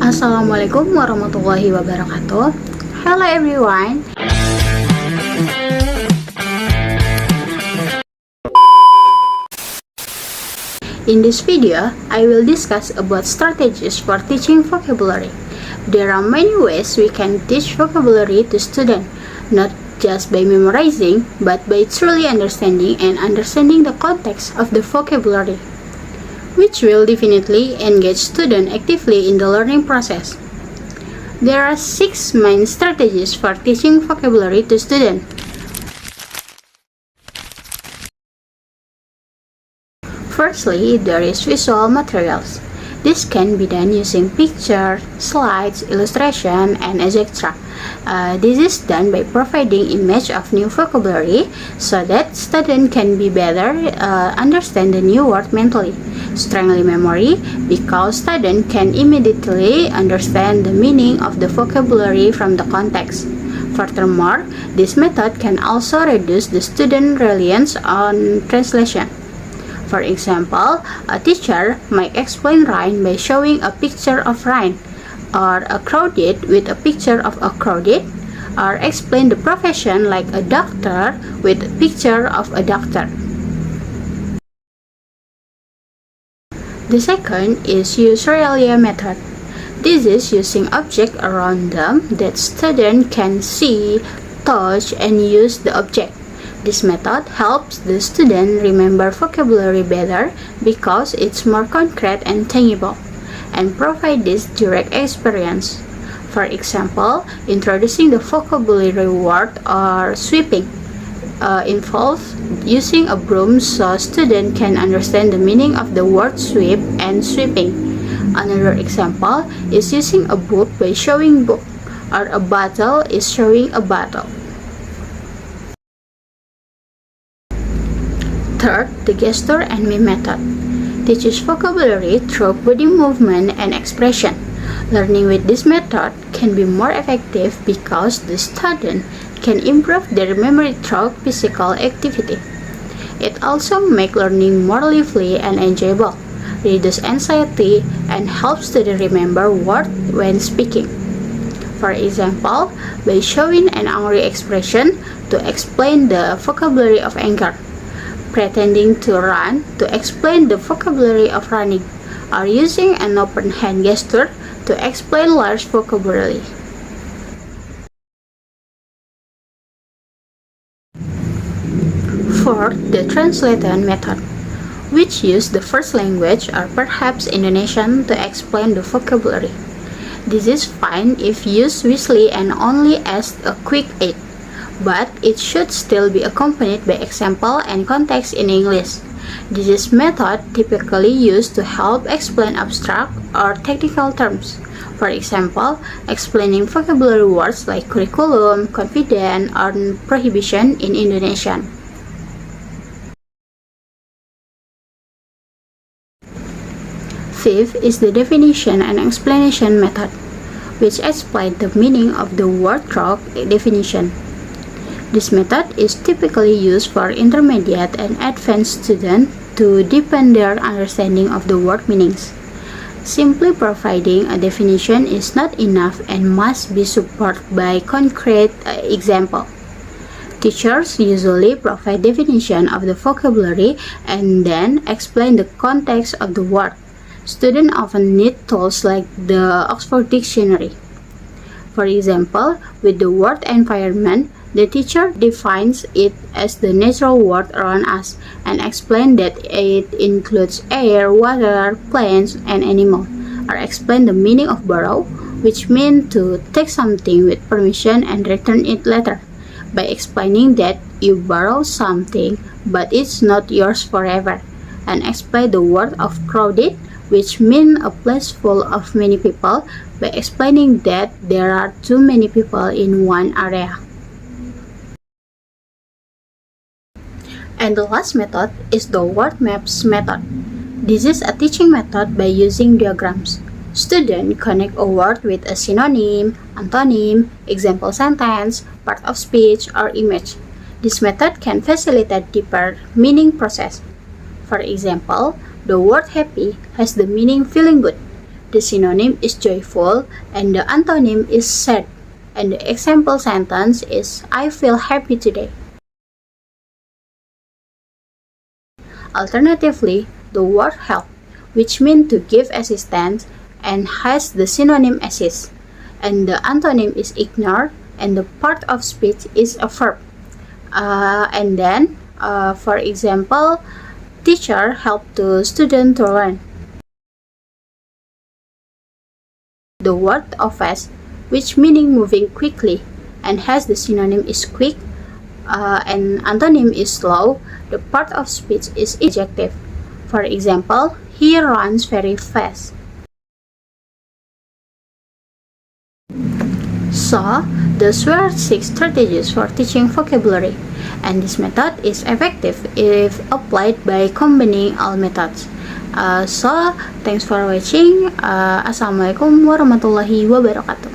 Assalamualaikum warahmatullahi wabarakatuh. Hello everyone. In this video, I will discuss about strategies for teaching vocabulary. There are many ways we can teach vocabulary to students, not just by memorizing, but by truly understanding the context of the vocabulary, which will definitely engage students actively in the learning process. There are 6 main strategies for teaching vocabulary to students. Firstly, there is visual materials. This can be done using pictures, slides, illustration, and etc. This is done by providing image of new vocabulary so that students can be better understand the new word mentally. Strengthen memory because students can immediately understand the meaning of the vocabulary from the context. Furthermore, this method can also reduce the student reliance on translation. For example, a teacher might explain rain by showing a picture of rain, or a crowded with a picture of a crowded, or explain the profession like a doctor with a picture of a doctor. The second is use Rayyan method. This is using objects around them that students can see, touch, and use the object. This method helps the student remember vocabulary better because it's more concrete and tangible, and provide this direct experience. For example, introducing the vocabulary word or sweeping involves using a broom so students can understand the meaning of the word sweep and sweeping. Another example is using a book by showing book, or a bottle is showing a bottle. Third, the gesture and mime method. Teaches vocabulary through body movement and expression. Learning with this method can be more effective because the student can improve their memory through physical activity. It also makes learning more lively and enjoyable, reduces anxiety, and helps students remember words when speaking. For example, by showing an angry expression to explain the vocabulary of anger, pretending to run to explain the vocabulary of running, or using an open hand gesture to explain large vocabulary. Fourth, the translation method, which use the first language or perhaps Indonesian to explain the vocabulary. This is fine if used wisely and only as a quick aid, but it should still be accompanied by example and context in English. This is method typically used to help explain abstract or technical terms. For example, explaining vocabulary words like curriculum, confident, or prohibition in Indonesian. Fifth is the definition and explanation method, which explains the meaning of the word through definition. This method is typically used for intermediate and advanced students to deepen their understanding of the word meanings. Simply providing a definition is not enough and must be supported by concrete example. Teachers usually provide definition of the vocabulary and then explain the context of the word. Students often need tools like the Oxford Dictionary. For example, with the word environment, the teacher defines it as the natural world around us and explains that it includes air, water, plants, and animals, or explain the meaning of borrow, which means to take something with permission and return it later, by explaining that you borrow something but it's not yours forever, and explain the word of crowded, which means a place full of many people, by explaining that there are too many people in one area. And the last method is the word maps method. This is a teaching method by using diagrams. Students connect a word with a synonym, antonym, example sentence, part of speech, or image. This method can facilitate deeper meaning process. For example, the word happy has the meaning feeling good. The synonym is joyful and the antonym is sad. And the example sentence is I feel happy today. Alternatively, the word help, which means to give assistance and has the synonym assist, and the antonym is ignore, and the part of speech is a verb. For example, teacher helped the student to learn. The word fast, which meaning moving quickly and has the synonym is quick, and antonym is slow. The part of speech is adjective. For example, he runs very fast. So, those were 6 strategies for teaching vocabulary, and this method is effective if applied by combining all methods. So, thanks for watching. Assalamualaikum warahmatullahi wabarakatuh.